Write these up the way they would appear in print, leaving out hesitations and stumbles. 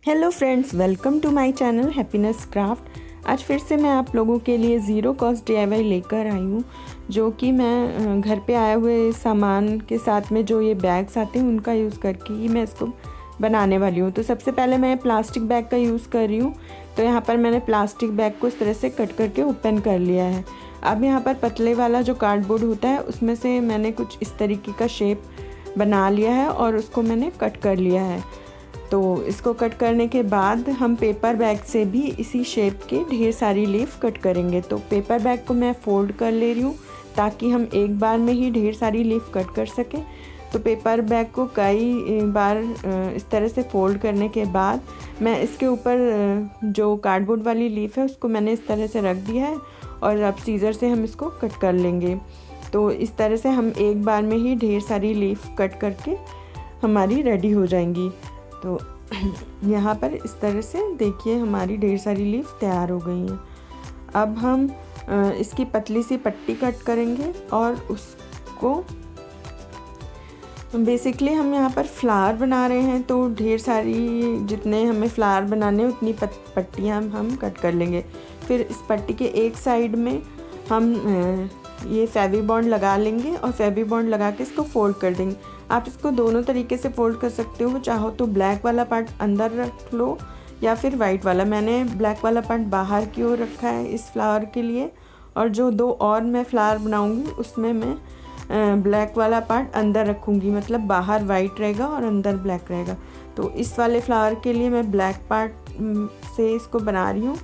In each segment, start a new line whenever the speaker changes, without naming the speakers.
Hello friends, welcome to my channel happiness craft. आज फिर से मैं आप लोगों के लिए ज़ीरो कॉस्ट DIY लेकर आई हूँ, जो कि मैं घर पे आए हुए सामान के साथ में जो ये बैग्स आते हैं उनका यूज़ करके ही मैं इसको बनाने वाली हूँ। तो सबसे पहले मैं प्लास्टिक बैग का यूज़ कर रही हूँ। तो यहाँ पर मैंने प्लास्टिक बैग को इस तरह से कट करके ओपन कर लिया है। अब यहाँ पर पतले वाला जो कार्डबोर्ड होता है उसमें से मैंने कुछ इस तरीके का शेप बना लिया है और उसको मैंने कट कर लिया है। तो इसको कट करने के बाद हम पेपर बैग से भी इसी शेप के ढेर सारी लीफ कट करेंगे। तो पेपर बैग को मैं फ़ोल्ड कर ले रही हूँ ताकि हम एक बार में ही ढेर सारी लीफ कट कर सकें। तो पेपर बैग को कई बार इस तरह से फ़ोल्ड करने के बाद मैं इसके ऊपर जो कार्डबोर्ड वाली लीफ है उसको मैंने इस तरह से रख दिया है और अब सीज़र से हम इसको कट कर लेंगे। तो इस तरह से हम एक बार में ही ढेर सारी लीफ कट करके हमारी रेडी हो जाएंगी। तो यहाँ पर इस तरह से देखिए हमारी ढेर सारी लीफ तैयार हो गई हैं। अब हम इसकी पतली सी पट्टी कट करेंगे और उसको बेसिकली हम यहाँ पर फ्लावर बना रहे हैं, तो ढेर सारी जितने हमें फ्लावर बनाने उतनी पट्टियाँ हम कट कर लेंगे। फिर इस पट्टी के एक साइड में हम ये फेवी बॉन्ड लगा लेंगे और फेवी बॉन्ड लगा के इसको फोल्ड कर देंगे। आप इसको दोनों तरीके से फोल्ड कर सकते हो, चाहो तो ब्लैक वाला पार्ट अंदर रख लो या फिर वाइट वाला। मैंने ब्लैक वाला पार्ट बाहर की ओर रखा है इस फ्लावर के लिए, और जो दो और मैं फ्लावर बनाऊंगी उसमें मैं ब्लैक वाला पार्ट अंदर रखूंगी, मतलब बाहर वाइट रहेगा और अंदर ब्लैक रहेगा। तो इस वाले फ्लावर के लिए मैं ब्लैक पार्ट से इसको बना रही हूँ।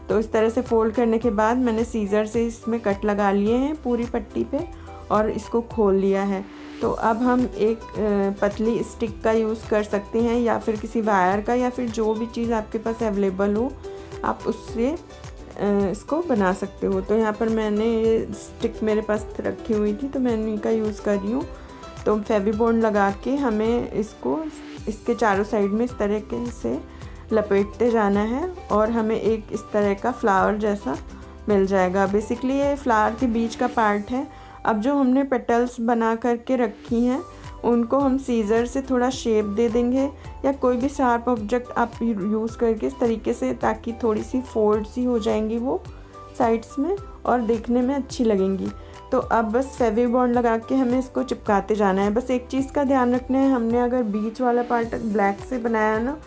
तो इस तरह से फोल्ड करने के बाद मैंने सीज़र से इसमें कट लगा लिए हैं पूरी पट्टी पे और इसको खोल लिया है। तो अब हम एक पतली स्टिक का यूज़ कर सकते हैं या फिर किसी वायर का, या फिर जो भी चीज़ आपके पास अवेलेबल हो आप उससे इसको बना सकते हो। तो यहाँ पर मैंने ये स्टिक मेरे पास रखी हुई थी तो मैं इनका यूज़ कर रही हूँ। तो फेवी बॉन्ड लगा के हमें इसको इसके चारों साइड में इस तरह से लपेटते जाना है और हमें एक इस तरह का फ्लावर जैसा मिल जाएगा। बेसिकली ये फ्लावर के बीच का पार्ट है। अब जो हमने पेटल्स बना करके रखी हैं उनको हम सीज़र से थोड़ा शेप दे देंगे, या कोई भी शार्प ऑब्जेक्ट आप यूज़ करके इस तरीके से, ताकि थोड़ी सी फोल्ड सी हो जाएंगी वो साइड्स में और देखने में अच्छी लगेंगी। तो अब बस फेवी बॉन्ड लगा के हमें इसको चिपकाते जाना है। बस एक चीज़ का ध्यान रखना है, हमने अगर बीच वाला पार्ट ब्लैक से बनाया ना,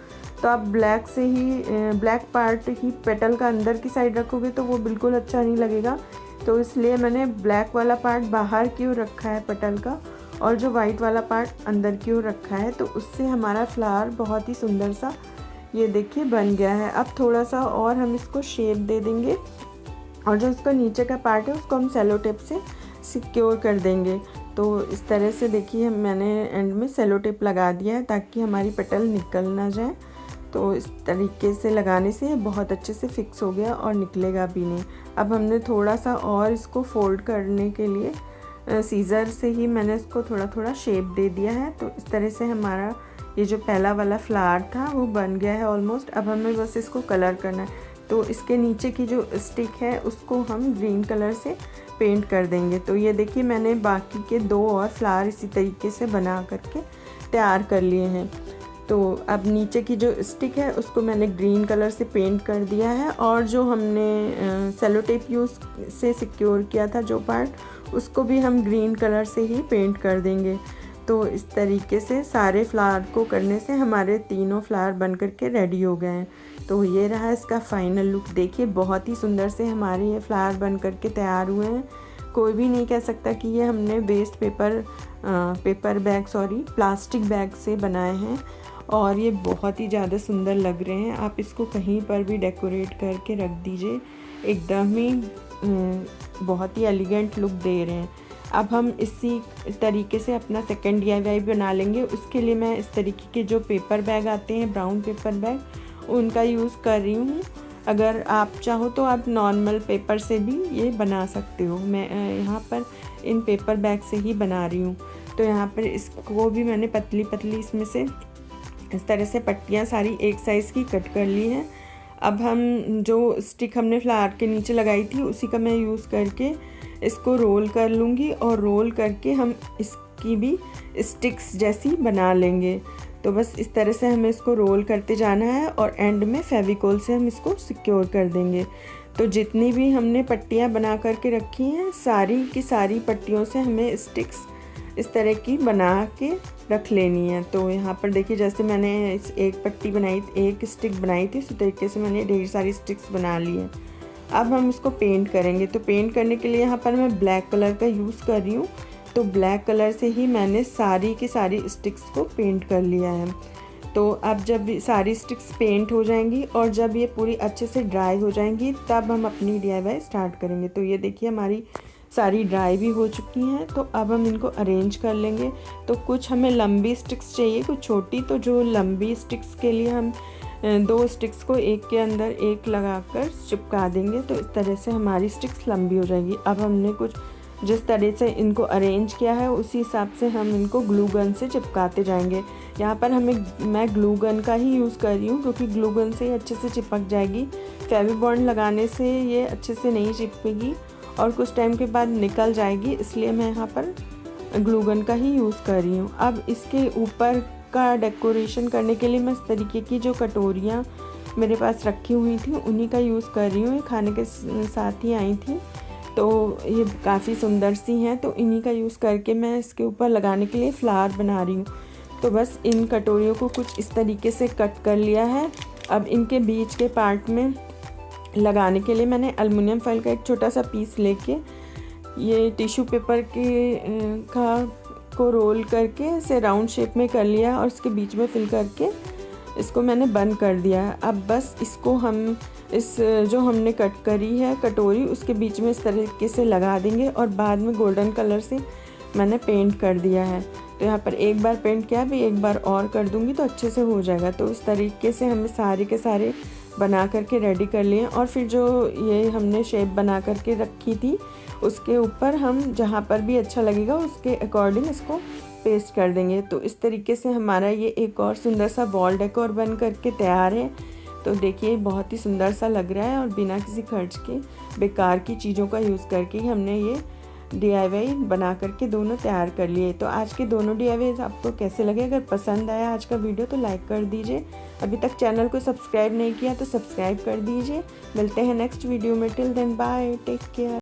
तो आप ब्लैक से ही ब्लैक पार्ट ही पेटल का अंदर की साइड रखोगे तो वो बिल्कुल अच्छा नहीं लगेगा। तो इसलिए मैंने ब्लैक वाला पार्ट बाहर की ओर रखा है पेटल का, और जो वाइट वाला पार्ट अंदर की ओर रखा है। तो उससे हमारा फ्लावर बहुत ही सुंदर सा ये देखिए बन गया है। अब थोड़ा सा और हम इसको शेप दे देंगे और जो इसका नीचे का पार्ट है उसको हम सेलो टेप से सिक्योर कर देंगे। तो इस तरह से देखिए मैंने एंड में सेलो टेप लगा दिया है ताकि हमारी पेटल निकल ना जाए। तो इस तरीके से लगाने से ये बहुत अच्छे से फिक्स हो गया और निकलेगा भी नहीं। अब हमने थोड़ा सा और इसको फोल्ड करने के लिए सीज़र से ही मैंने इसको थोड़ा थोड़ा शेप दे दिया है। तो इस तरह से हमारा ये जो पहला वाला फ्लावर था वो बन गया है ऑलमोस्ट। अब हमें बस इसको कलर करना है। तो इसके नीचे की जो स्टिक है उसको हम ग्रीन कलर से पेंट कर देंगे। तो ये देखिए मैंने बाकी के दो और फ्लावर इसी तरीके से बना करके तैयार कर लिए हैं। तो अब नीचे की जो स्टिक है उसको मैंने ग्रीन कलर से पेंट कर दिया है, और जो हमने सेलो टेप यूज़ से सिक्योर किया था जो पार्ट, उसको भी हम ग्रीन कलर से ही पेंट कर देंगे। तो इस तरीके से सारे फ्लावर को करने से हमारे तीनों फ्लावर बन करके रेडी हो गए हैं। तो ये रहा इसका फाइनल लुक। देखिए बहुत ही सुंदर से हमारे ये फ्लावर बन करके तैयार हुए हैं। कोई भी नहीं कह सकता कि ये हमने वेस्ट प्लास्टिक बैग से बनाए हैं, और ये बहुत ही ज़्यादा सुंदर लग रहे हैं। आप इसको कहीं पर भी डेकोरेट करके रख दीजिए, एकदम ही बहुत ही एलिगेंट लुक दे रहे हैं। अब हम इसी तरीके से अपना सेकंड DIY बना लेंगे। उसके लिए मैं इस तरीके के जो पेपर बैग आते हैं, ब्राउन पेपर बैग, उनका यूज़ कर रही हूँ। अगर आप चाहो तो आप नॉर्मल पेपर से भी ये बना सकते हो। मैं यहाँ पर इन पेपर बैग से ही बना रही हूँ। तो यहाँ पर इसको भी मैंने पतली पतली इसमें से इस तरह से पट्टियाँ सारी एक साइज़ की कट कर ली हैं। अब हम जो स्टिक हमने फ्लावर के नीचे लगाई थी उसी का मैं यूज़ करके इसको रोल कर लूँगी, और रोल करके हम इसकी भी स्टिक्स जैसी बना लेंगे। तो बस इस तरह से हमें इसको रोल करते जाना है और एंड में फेविकोल से हम इसको सिक्योर कर देंगे। तो जितनी भी हमने पट्टियाँ बना करके रखी हैं सारी की सारी पट्टियों से हमें स्टिक्स इस तरह की बना के रख लेनी है। तो यहाँ पर देखिए जैसे मैंने एक पट्टी बनाई, एक स्टिक बनाई थी, उसी तरीके से मैंने ढेर सारी स्टिक्स बना ली है। अब हम इसको पेंट करेंगे। तो पेंट करने के लिए यहाँ पर मैं ब्लैक कलर का यूज़ कर रही हूँ। तो ब्लैक कलर से ही मैंने सारी की सारी स्टिक्स को पेंट कर लिया है। तो अब जब सारी स्टिक्स पेंट हो जाएंगी और जब ये पूरी अच्छे से ड्राई हो जाएंगी तब हम अपनी DIY स्टार्ट करेंगे। तो ये देखिए हमारी सारी ड्राई भी हो चुकी हैं। तो अब हम इनको अरेंज कर लेंगे। तो कुछ हमें लंबी स्टिक्स चाहिए, कुछ छोटी। तो जो लंबी स्टिक्स के लिए हम 2 स्टिक्स को एक के अंदर एक लगाकर चिपका देंगे। तो इस तरह से हमारी स्टिक्स लंबी हो जाएगी। अब हमने कुछ जिस तरह से इनको अरेंज किया है उसी हिसाब से हम इनको ग्लू गन से चिपकाते जाएंगे। यहाँ पर मैं ग्लू गन का ही यूज़ कर रही हूँ क्योंकि ग्लू गन से ही अच्छे से चिपक जाएगी। फेविबॉन्ड लगाने से ये अच्छे से नहीं चिपकेगी और कुछ टाइम के बाद निकल जाएगी, इसलिए मैं यहाँ पर ग्लू गन का ही यूज़ कर रही हूँ। अब इसके ऊपर का डेकोरेशन करने के लिए मैं इस तरीके की जो कटोरियाँ मेरे पास रखी हुई थी उन्हीं का यूज़ कर रही हूँ। ये खाने के साथ ही आई थी, तो ये काफ़ी सुंदर सी हैं। तो इन्हीं का यूज़ करके मैं इसके ऊपर लगाने के लिए फ्लावर बना रही हूँ। तो बस इन कटोरियों को कुछ इस तरीके से कट कर लिया है। अब इनके बीच के पार्ट में लगाने के लिए मैंने एल्युमिनियम फॉइल का एक छोटा सा पीस लेके ये टिश्यू पेपर को रोल करके इसे राउंड शेप में कर लिया और इसके बीच में फिल करके इसको मैंने बंद कर दिया है। अब बस इसको हम इस जो हमने कट करी है कटोरी उसके बीच में इस तरीके से लगा देंगे और बाद में गोल्डन कलर से मैंने पेंट कर दिया है। तो यहाँ पर एक बार पेंट किया, भी एक बार और कर दूँगी तो अच्छे से हो जाएगा। तो इस तरीके से हमें सारे के सारे बना करके रेडी कर लिए और फिर जो ये हमने शेप बना करके रखी थी उसके ऊपर हम जहाँ पर भी अच्छा लगेगा उसके अकॉर्डिंग इसको पेस्ट कर देंगे। तो इस तरीके से हमारा ये एक और सुंदर सा वॉल डेकोर बन करके तैयार है। तो देखिए बहुत ही सुंदर सा लग रहा है और बिना किसी खर्च के बेकार की चीज़ों का यूज़ करके ही हमने ये DIY बना करके दोनों तैयार कर लिए। तो आज के दोनों DIY आपको कैसे लगे? अगर पसंद आया आज का वीडियो तो लाइक कर दीजिए। अभी तक चैनल को सब्सक्राइब नहीं किया तो सब्सक्राइब कर दीजिए। मिलते हैं नेक्स्ट वीडियो में। Till then bye, take care.